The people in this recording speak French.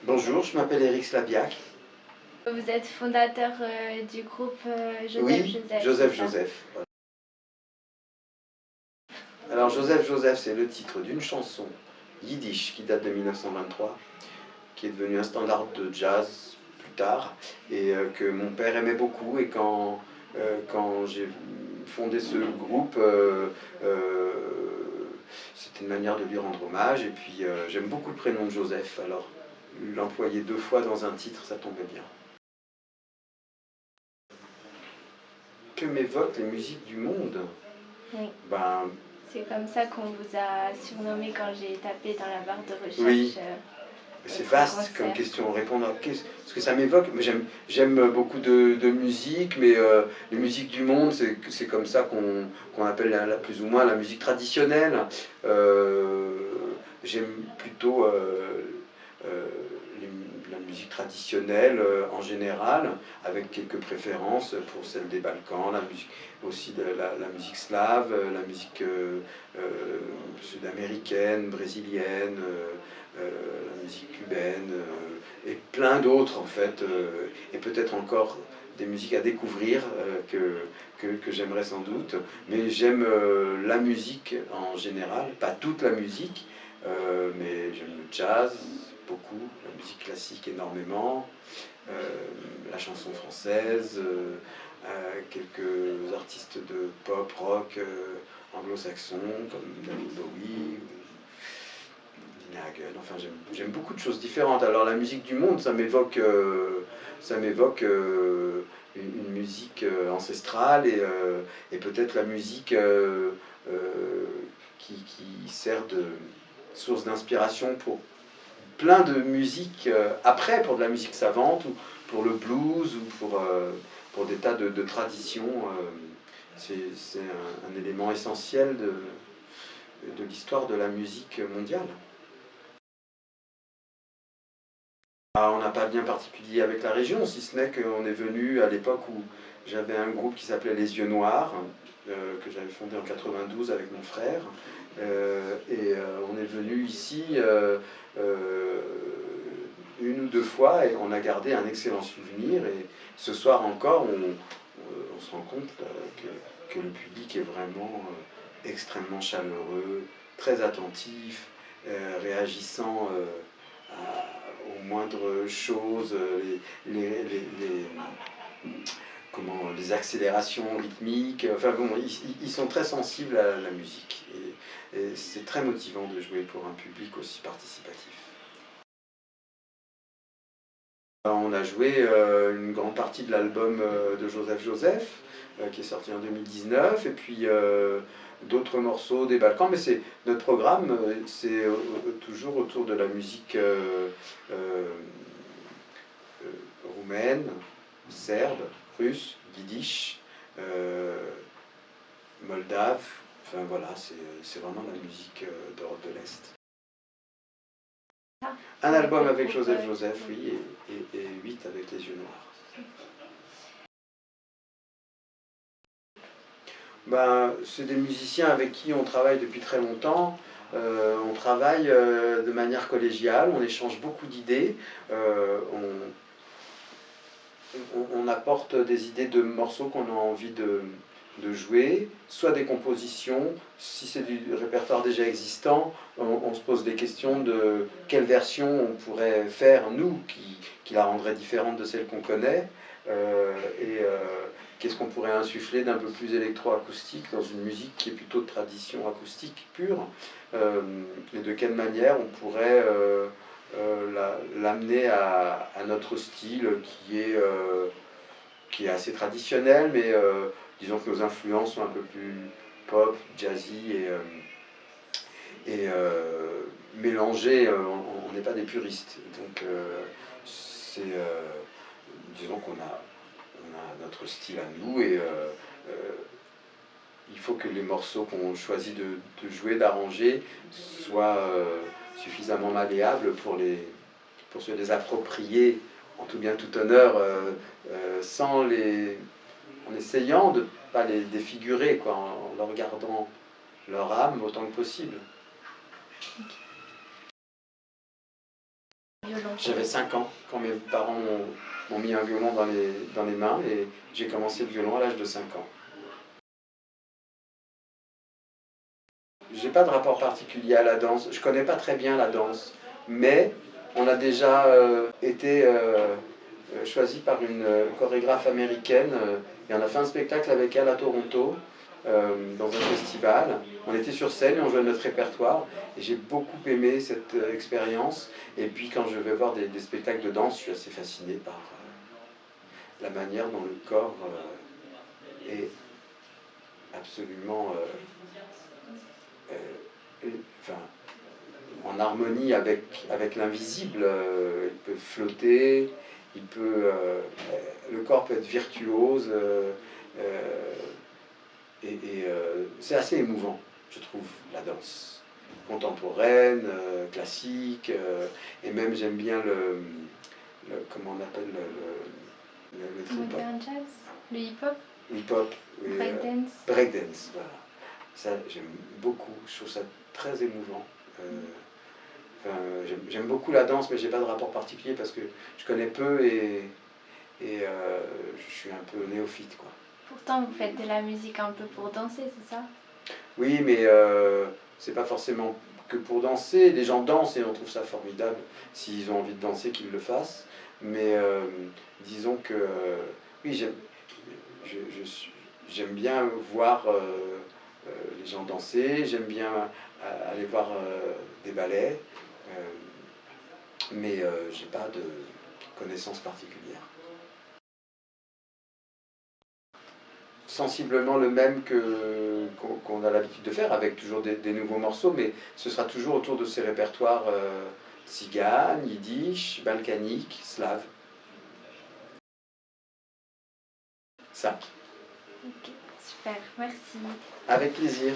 Bonjour, je m'appelle Éric Slabiak. Vous êtes fondateur du groupe Joseph Oui, Joseph. Joseph c'est ça? Joseph. Voilà. Alors Joseph Joseph, c'est le titre d'une chanson yiddish qui date de 1923, qui est devenue un standard de jazz plus tard, et que mon père aimait beaucoup. Et quand j'ai fondé ce groupe, c'était une manière de lui rendre hommage. Et puis j'aime beaucoup le prénom de Joseph, alors l'employer 2 fois dans un titre, ça tombait bien. Que m'évoquent les musiques du monde? Oui. Ben, C'est comme ça qu'on vous a surnommé quand j'ai tapé dans la barre de recherche. oui, c'est vaste comme question. Répondre à ce que ça m'évoque. J'aime beaucoup de musique, mais les musiques du monde, c'est comme ça qu'on appelle plus ou moins la musique traditionnelle. J'aime plutôt la musique traditionnelle en général, avec quelques préférences pour celle des Balkans, la musique, aussi la musique slave, la musique sud-américaine, brésilienne, la musique cubaine, et plein d'autres en fait, et peut-être encore des musiques à découvrir que j'aimerais sans doute. Mais j'aime la musique en général, pas toute la musique, mais j'aime le jazz beaucoup, la musique classique énormément, la chanson française, quelques artistes de pop, rock anglo-saxons comme David Bowie ou Nina Hagen. Enfin, j'aime beaucoup de choses différentes. Alors la musique du monde, ça m'évoque une musique ancestrale, et peut-être la musique qui sert de source d'inspiration pour plein de musique après, pour de la musique savante, ou pour le blues, ou pour des tas de traditions. C'est un élément essentiel de l'histoire de la musique mondiale. On n'a pas de lien particulier avec la région, si ce n'est qu'on est venu à l'époque où j'avais un groupe qui s'appelait Les Yeux Noirs, que j'avais fondé en 92 avec mon frère. On est venu ici une ou 2 fois, et on a gardé un excellent souvenir. Et ce soir encore, on se rend compte que le public est vraiment extrêmement chaleureux, très attentif, réagissant aux moindres choses, les accélérations rythmiques. Enfin bon, ils sont très sensibles à la musique. Et c'est très motivant de jouer pour un public aussi participatif. On a joué une grande partie de l'album de Joseph Joseph, qui est sorti en 2019, et puis d'autres morceaux des Balkans. Mais notre programme, c'est toujours autour de la musique roumaine, serbe, russe, yiddish, moldave. Enfin voilà, c'est vraiment la musique d'Europe de l'Est. Un album avec Joseph Joseph, oui, et 8 avec Les Yeux Noirs. Ben, c'est des musiciens avec qui on travaille depuis très longtemps. On travaille de manière collégiale, on échange beaucoup d'idées, on apporte des idées de morceaux qu'on a envie de jouer, soit des compositions. Si c'est du répertoire déjà existant, on se pose des questions de quelle version on pourrait faire, nous, qui la rendrait différente de celle qu'on connaît, qu'est-ce qu'on pourrait insuffler d'un peu plus électroacoustique dans une musique qui est plutôt de tradition acoustique pure, et de quelle manière on pourrait l'amener à notre style qui est assez traditionnel, mais disons que nos influences sont un peu plus pop, jazzy, et mélangées. On n'est pas des puristes, donc disons qu'on a notre style à nous, et il faut que les morceaux qu'on choisit de jouer, d'arranger, soient suffisamment malléables pour se les approprier en tout bien tout honneur, en essayant de ne pas les défigurer, quoi, en leur gardant leur âme autant que possible. Violon. J'avais 5 ans quand mes parents m'ont mis un violon dans les mains et j'ai commencé le violon à l'âge de 5 ans. J'ai pas de rapport particulier à la danse, je connais pas très bien la danse, mais on a déjà été choisi par une chorégraphe américaine et on a fait un spectacle avec elle à Toronto dans un festival. On était sur scène et on jouait notre répertoire et j'ai beaucoup aimé cette expérience. Et puis quand je vais voir des spectacles de danse, je suis assez fasciné par la manière dont le corps est absolument enfin, en harmonie avec l'invisible. Il peut flotter, le corps peut être virtuose c'est assez émouvant, je trouve, la danse contemporaine, classique, et même j'aime bien comment on appelle le trip-hop. Modern jazz, le hip-hop, Hip-hop, breakdance. Breakdance, voilà. Ça, j'aime beaucoup, je trouve ça très émouvant. J'aime beaucoup la danse, mais j'ai pas de rapport particulier parce que je connais peu et je suis un peu néophyte, quoi. Pourtant, vous faites de la musique un peu pour danser, c'est ça? Oui, mais c'est pas forcément que pour danser. Les gens dansent et on trouve ça formidable. S'ils ont envie de danser, qu'ils le fassent. Mais disons que oui, j'aime bien voir les gens danser. J'aime bien aller voir des ballets. Mais j'ai pas de connaissances particulières. Sensiblement le même qu'on a l'habitude de faire, avec toujours des nouveaux morceaux, mais ce sera toujours autour de ces répertoires tzigane, yiddish, balkanique, slave. Ça. Ok, super, merci. Avec plaisir.